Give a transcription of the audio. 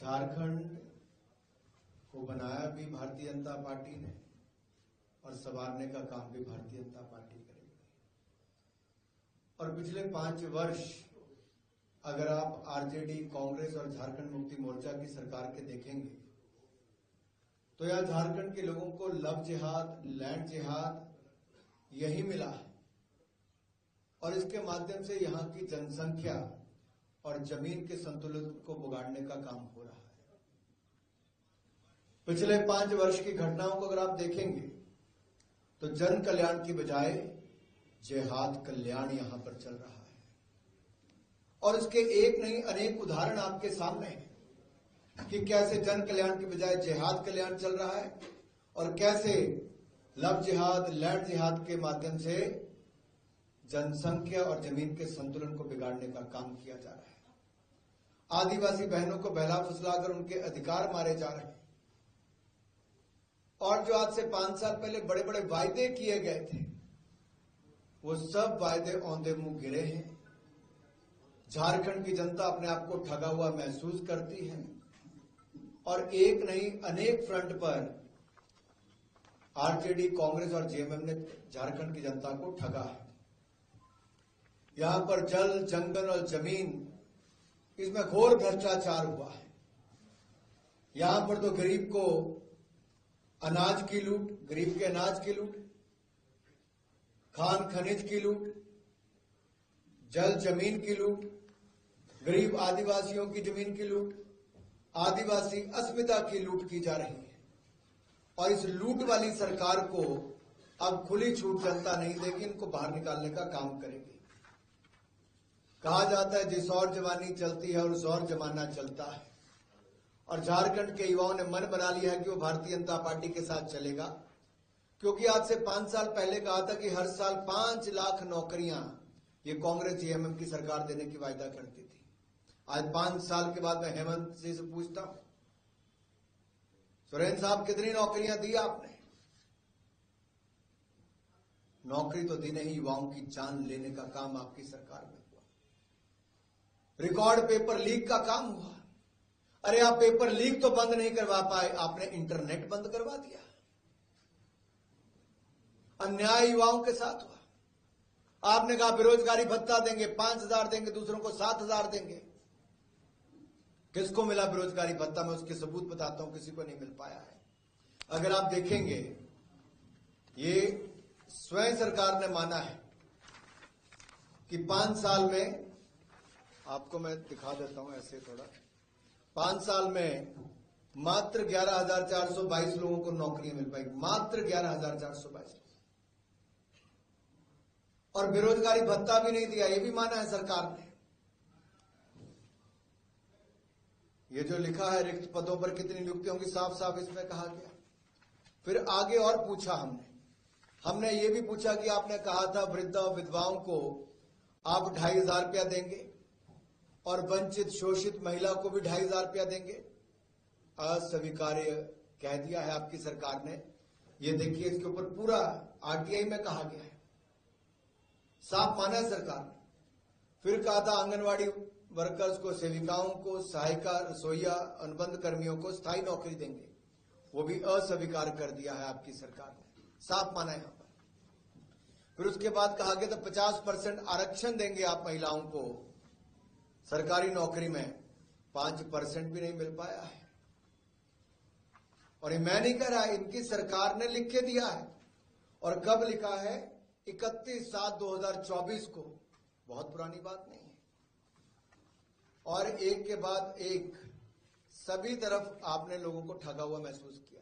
झारखंड को बनाया भी भारतीय जनता पार्टी ने और संवारने का काम भी भारतीय जनता पार्टी करेगी। और पिछले 5 वर्ष अगर आप आरजेडी, कांग्रेस और झारखंड मुक्ति मोर्चा की सरकार के देखेंगे तो यह झारखंड के लोगों को लव जिहाद, लैंड जिहाद यही मिला है और इसके माध्यम से यहां की जनसंख्या और जमीन के संतुलन को बिगाड़ने का काम हो रहा है। पिछले 5 वर्ष की घटनाओं को अगर आप देखेंगे तो जन कल्याण की बजाय जिहाद कल्याण यहां पर चल रहा है और इसके एक नहीं अनेक उदाहरण आपके सामने हैं कि कैसे जन कल्याण की बजाय जिहाद कल्याण चल रहा है और कैसे लव जिहाद, लैंड जिहाद के माध्यम से जनसंख्या और जमीन के संतुलन को बिगाड़ने का काम किया जा रहा है। आदिवासी बहनों को बहला फुसलाकर उनके अधिकार मारे जा रहे हैं और जो आज से 5 साल पहले बड़े बड़े वायदे किए गए थे वो सब वायदे औंधे मुंह गिरे हैं। झारखंड की जनता अपने आप को ठगा हुआ महसूस करती है और एक नहीं अनेक फ्रंट पर आरजेडी, कांग्रेस और जेएमएम ने झारखंड की जनता को ठगा है। यहां पर जल, जंगल और जमीन इसमें घोर भ्रष्टाचार हुआ है। यहां पर तो गरीब को अनाज की लूट, गरीब के अनाज की लूट, खान खनिज की लूट, जल जमीन की लूट, गरीब आदिवासियों की जमीन की लूट, आदिवासी अस्मिता की लूट की जा रही है और इस लूट वाली सरकार को अब खुली छूट जनता नहीं देगी, इनको बाहर निकालने का काम करेगी। कहा जाता है जिस और जवानी चलती है और उस और जमाना चलता है और झारखंड के युवाओं ने मन बना लिया है कि वो भारतीय जनता पार्टी के साथ चलेगा, क्योंकि आज से 5 साल पहले कहा था कि हर साल 5 लाख नौकरियां ये कांग्रेस जेएमएम की सरकार देने की वायदा करती थी। आज 5 साल के बाद मैं हेमंत जी से पूछता हूं, सुरेंद्र साहब कितनी नौकरियां दी आपने? नौकरी तो दी नहीं, युवाओं की जान लेने का काम आपकी सरकार में हुआ। रिकॉर्ड पेपर लीक का काम हुआ। अरे आप पेपर लीक तो बंद नहीं करवा पाए, आपने इंटरनेट बंद करवा दिया। अन्याय युवाओं के साथ हुआ। आपने कहा बेरोजगारी भत्ता देंगे, 5,000 देंगे, दूसरों को 7,000 देंगे। किसको मिला बेरोजगारी भत्ता? मैं उसके सबूत बताता हूं, किसी को नहीं मिल पाया है। अगर आप देखेंगे ये स्वयं सरकार ने माना है कि 5 साल में, आपको मैं दिखा देता हूं ऐसे थोड़ा, 5 साल में मात्र 11,422 लोगों को नौकरियां मिल पाई, मात्र 11,422। और बेरोजगारी भत्ता भी नहीं दिया, ये भी माना है सरकार ने। ये जो लिखा है रिक्त पदों पर कितनी नियुक्ति होंगी, साफ साफ इसमें कहा गया। फिर आगे और पूछा हमने ये भी पूछा कि आपने कहा था वृद्धा और विधवाओं को आप 2,500 रुपया देंगे और वंचित शोषित महिला को भी 2,500 रुपया देंगे। अस्वीकार्य कह दिया है आपकी सरकार ने। ये देखिए इसके ऊपर पूरा आरटीआई में कहा गया है, साफ माना है सरकार ने। फिर कहा था आंगनवाड़ी वर्कर्स को, सेविकाओं को, सहायिका, रसोईया, अनुबंध कर्मियों को स्थायी नौकरी देंगे, वो भी अस्वीकार कर दिया है आपकी सरकार ने, साफ माना है यहां पर। फिर उसके बाद कहा गया था 50% आरक्षण देंगे आप महिलाओं को सरकारी नौकरी में, 5% भी नहीं मिल पाया है। और ये मैं नहीं कह रहा, इनकी सरकार ने लिख के दिया है। और कब लिखा है? 31/7/2024 को, बहुत पुरानी बात नहीं है। और एक के बाद एक सभी तरफ आपने लोगों को ठगा हुआ महसूस किया।